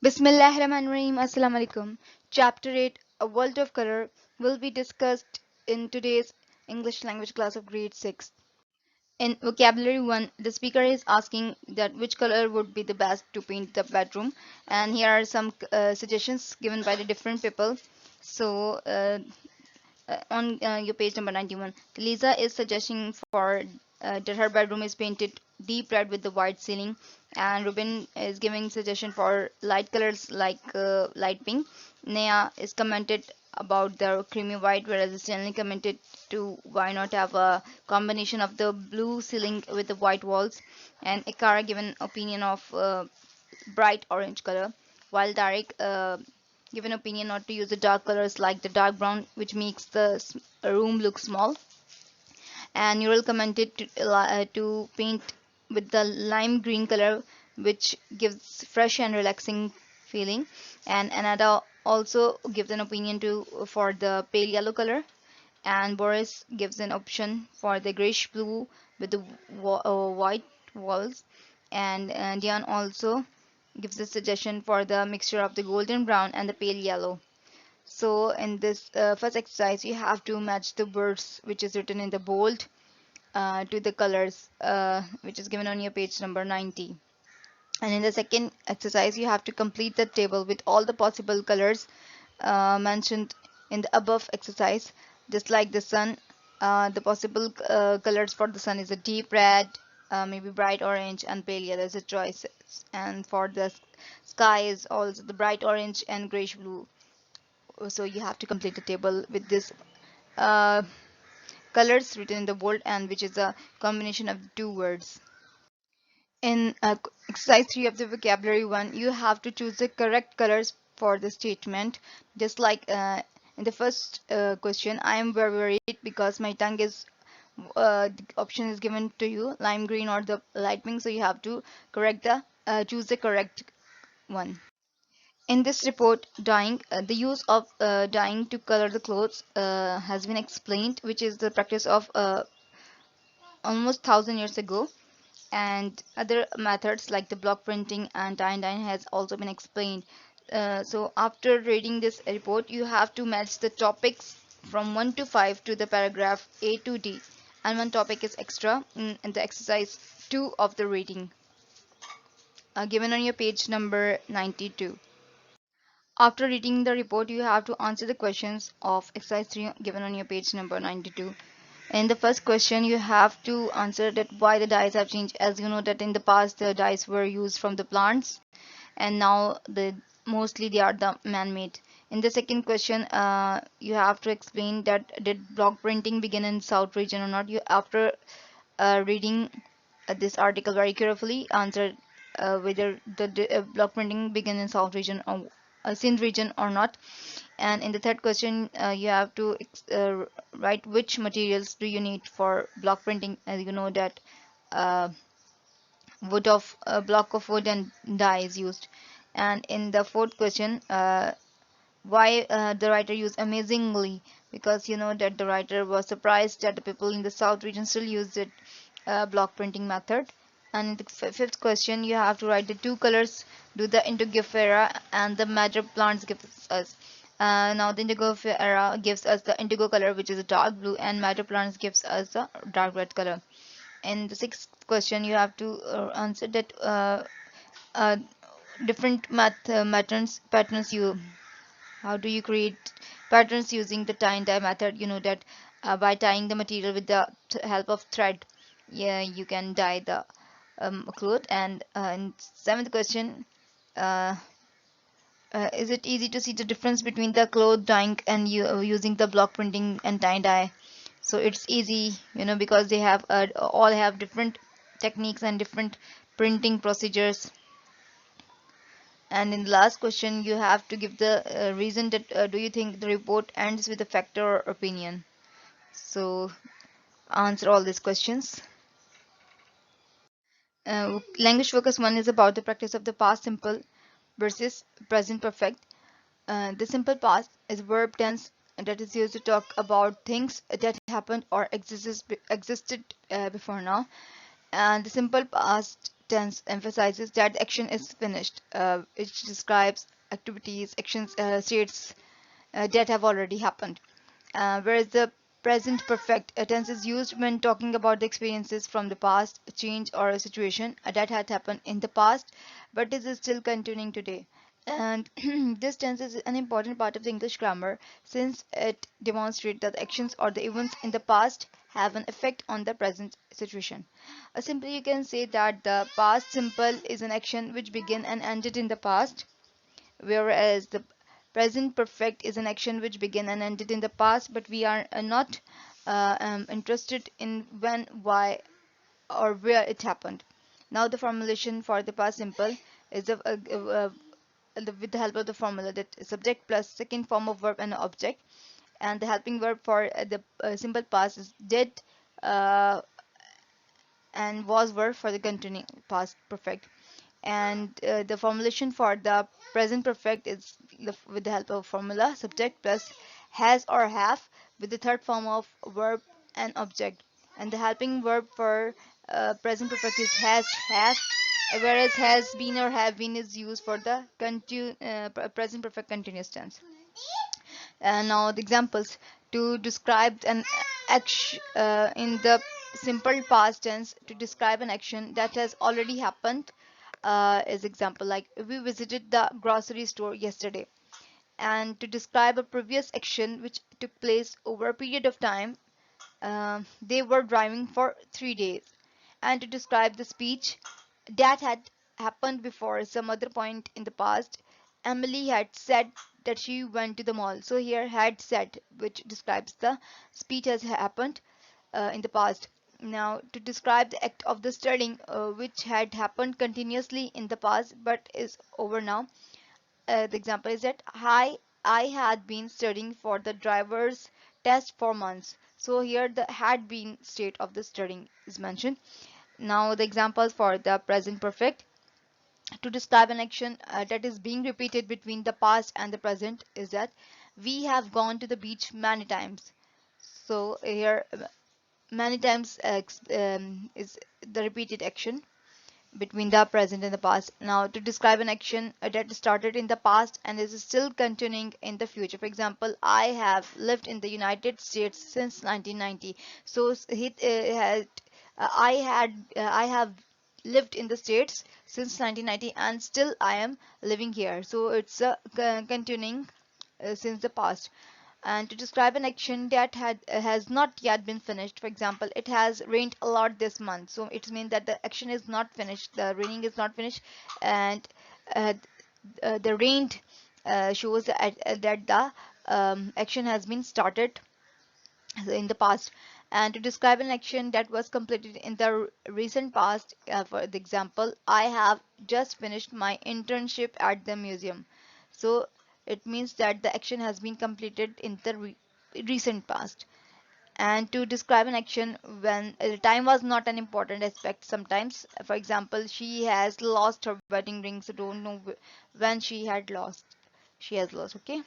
Bismillahirrahmanirrahim. Assalamu alaikum. Chapter 8, A World of Color, will be discussed in today's English language class of grade 6. In vocabulary 1, the speaker is asking that which color would be the best to paint the bedroom, and here are some suggestions given by the different people. So, on your page number 91, Lisa is suggesting for that her bedroom is painted deep red with the white ceiling, and Ruben is giving suggestion for light colors like light pink. Naya is commented about the creamy white, whereas Stanley commented to why not have a combination of the blue ceiling with the white walls, and Ikara given opinion of bright orange color, while Tarek give an opinion not to use the dark colors like the dark brown, which makes the room look small. And Neural commented to paint with the lime green color, which gives fresh and relaxing feeling. And Anada also gives an opinion to for the pale yellow color, and Boris gives an option for the grayish blue with the white walls, and Diane also gives a suggestion for the mixture of the golden brown and the pale yellow. So in this first exercise, you have to match the words which is written in the bold to the colors which is given on your page number 90. And in the second exercise, you have to complete the table with all the possible colors mentioned in the above exercise. Just like the sun, the possible colors for the sun is a deep red, maybe bright orange, and pale yellow as a choice. And for the sky is also the bright orange and grayish blue. So you have to complete the table with this uh, colors written in the bold, and which is a combination of the two words. In exercise 3 of the vocabulary 1, you have to choose the correct colors for the statement. Just like in the first question, I am very worried because my tongue is the option is given to you, lime green or the light pink, so you have to correct the choose the correct one. In this report, dyeing, the use of dyeing to color the clothes has been explained, which is the practice of almost 1,000 years ago, and other methods like the block printing and tie-and-dye has also been explained. So after reading this report, you have to match the topics from 1 to 5 to the paragraph A to D, and one topic is extra in the exercise 2 of the reading given on your page number 92. After reading the report, you have to answer the questions of exercise 3 given on your page number 92. In the first question, you have to answer that why the dyes have changed. As you know that in the past the dyes were used from the plants, and now mostly they are the man-made. In the second question, you have to explain that did block printing begin in South region or not. You after reading this article very carefully, answer whether the block printing began in South region or Sindh region or not. And in the third question, you have to write which materials do you need for block printing. As you know that uh, wood of a block of wood and dye is used. And in the fourth question, why the writer used amazingly, because you know that the writer was surprised that the people in the south region still used it block printing method. And in the fifth question, you have to write the two colors do the indigofera and the madder plants gives us. Now the indigofera gives us the indigo color, which is a dark blue, and madder plants gives us a dark red color. In the sixth question, you have to answer that uh, different patterns you how do you create patterns using the tie and dye method. You know that by tying the material with the help of thread, yeah, you can dye the cloth. And in seventh question, uh, is it easy to see the difference between the cloth dyeing and you using the block printing and tie and dye? So it's easy, you know, because they have all have different techniques and different printing procedures. And in the last question, you have to give the reason that do you think the report ends with a fact or opinion. So answer all these questions. Language focus 1 is about the practice of the past simple versus present perfect. The simple past is verb tense that is used to talk about things that happened or existed before now. And the simple past tense emphasizes that the action is finished. It describes activities, actions, states that have already happened. Whereas the present perfect tense is used when talking about the experiences from the past, a change or a situation that had happened in the past but is still continuing today. And this tense is an important part of the English grammar since it demonstrates that actions or the events in the past have an effect on the present situation. Simply, you can say that the past simple is an action which began and ended in the past, whereas the present perfect is an action which began and ended in the past, but we are not interested in when, why, or where it happened. Now, the formulation for the past simple is with the help of the formula that subject plus second form of verb and object, and the helping verb for the simple past is did, uh, and was verb for the continuing past perfect. And the formulation for the present perfect is with the help of formula subject plus has or have with the third form of verb and object, and the helping verb for present perfect is has, have, whereas has been or have been is used for the present perfect continuous tense. And now the examples to describe an action in the simple past tense to describe an action that has already happened is example like we visited the grocery store yesterday. And to describe a previous action which took place over a period of time, they were driving for 3 days. And to describe the speech that had happened before some other point in the past, Emily had said that she went to the mall. So here had said, which describes the speech has happened in the past. Now, to describe the act of the studying, which had happened continuously in the past but is over now, the example is that I had been studying for the driver's test for months. So here the had been state of the studying is mentioned. Now the examples for the present perfect to describe an action that is being repeated between the past and the present is that we have gone to the beach many times. So here many times is the repeated action between the present and the past. Now, to describe an action that started in the past and is still continuing in the future. For example, I have lived in the United States since 1990. So I have lived in the States since 1990 and still I am living here. So it's continuing since the past. And to describe an action that has not yet been finished, for example, it has rained a lot this month, so it means that the action is not finished, the raining is not finished, and uh, the rained shows that the action has been started in the past. And to describe an action that was completed in the recent past, for the example, I have just finished my internship at the museum. So it means that the action has been completed in the recent past. And to describe an action when time was not an important aspect sometimes, for example, she has lost her wedding ring, so don't know when she has lost. Okay.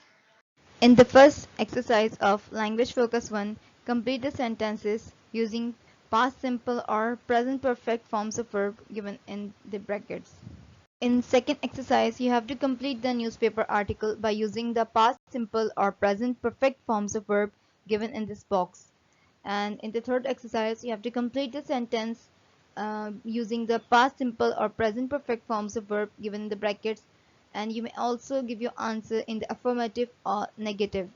In the first exercise of Language Focus 1, complete the sentences using past simple or present perfect forms of verb given in the brackets. In second exercise, you have to complete the newspaper article by using the past simple or present perfect forms of verb given in this box. And in the third exercise, you have to complete the sentence using the past simple or present perfect forms of verb given in the brackets, and you may also give your answer in the affirmative or negative.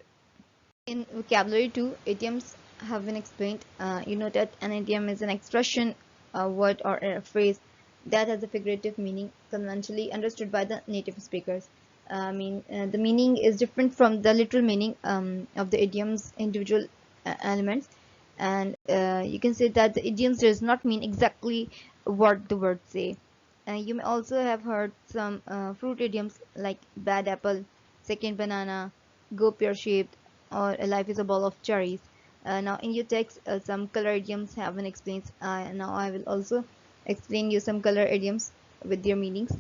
In vocabulary 2, idioms have been explained. You know that an idiom is an expression, a word, or a phrase that has a figurative meaning conventionally understood by the native speakers. The meaning is different from the literal meaning of the idiom's individual elements, and you can say that the idioms does not mean exactly what the words say. You may also have heard some fruit idioms like bad apple, second banana, go pear-shaped, or life is a ball of cherries. Now in your text, some color idioms have been explained. Now I will also explain you some color idioms with their meanings.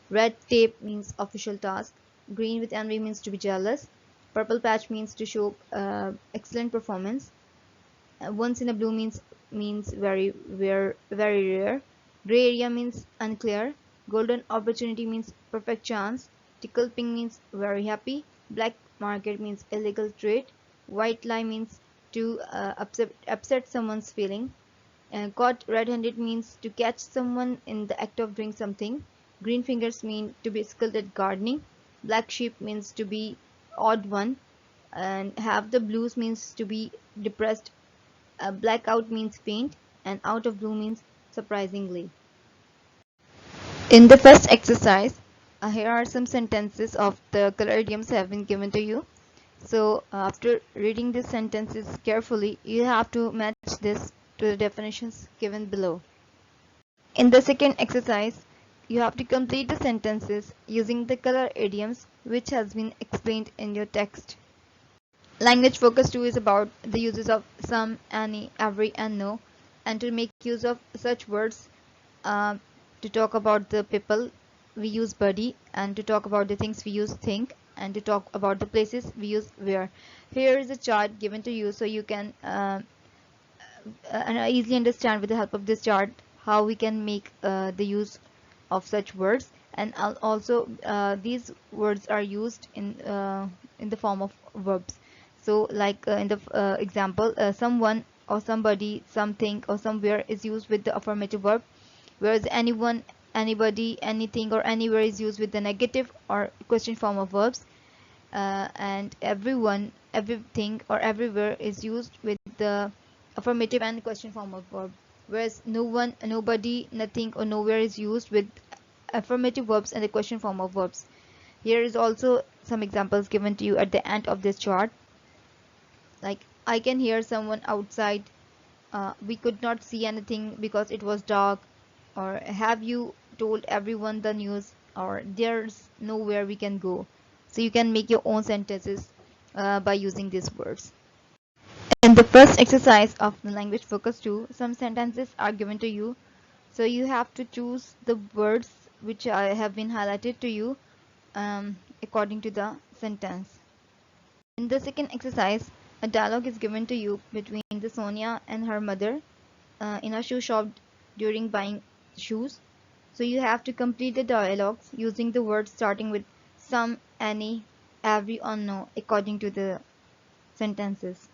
Red tape means official task. Green with envy means to be jealous. Purple patch means to show excellent performance. Once in a blue means very rare. Gray area means unclear. Golden opportunity means perfect chance. Tickle pink means very happy. Black market means illegal trade. White lie means to upset someone's feeling. Caught red-handed means to catch someone in the act of doing something. Green fingers mean to be skilled at gardening. Black sheep means to be odd one. And have the blues means to be depressed. Blackout means faint. And out of blue means surprisingly. In the first exercise, here are some sentences of the color idioms have been given to you. So after reading these sentences carefully, you have to match this to the definitions given below. In the second exercise, you have to complete the sentences using the color idioms which has been explained in your text. Language focus 2 is about the uses of some, any, every, and no, and to make use of such words. uh, to talk about the people we use buddy, and to talk about the things we use think, and to talk about the places we use where. Here is a chart given to you so you can and easily understand with the help of this chart how we can make the use of such words. And also these words are used in the form of verbs. So like in the example, someone or somebody, something or somewhere is used with the affirmative verb, whereas anyone, anybody, anything or anywhere is used with the negative or question form of verbs. And everyone, everything or everywhere is used with the affirmative and question form of verb, whereas no one, nobody, nothing or nowhere is used with affirmative verbs and the question form of verbs. Here is also some examples given to you at the end of this chart, like I can hear someone outside. We could not see anything because it was dark. Or have you told everyone the news? Or there's nowhere we can go. So you can make your own sentences by using these words. In the first exercise of the language focus 2, some sentences are given to you. So you have to choose the words which have been highlighted to you according to the sentence. In the second exercise, a dialogue is given to you between the Sonia and her mother in a shoe shop during buying shoes. So you have to complete the dialogues using the words starting with some, any, every or no according to the sentences.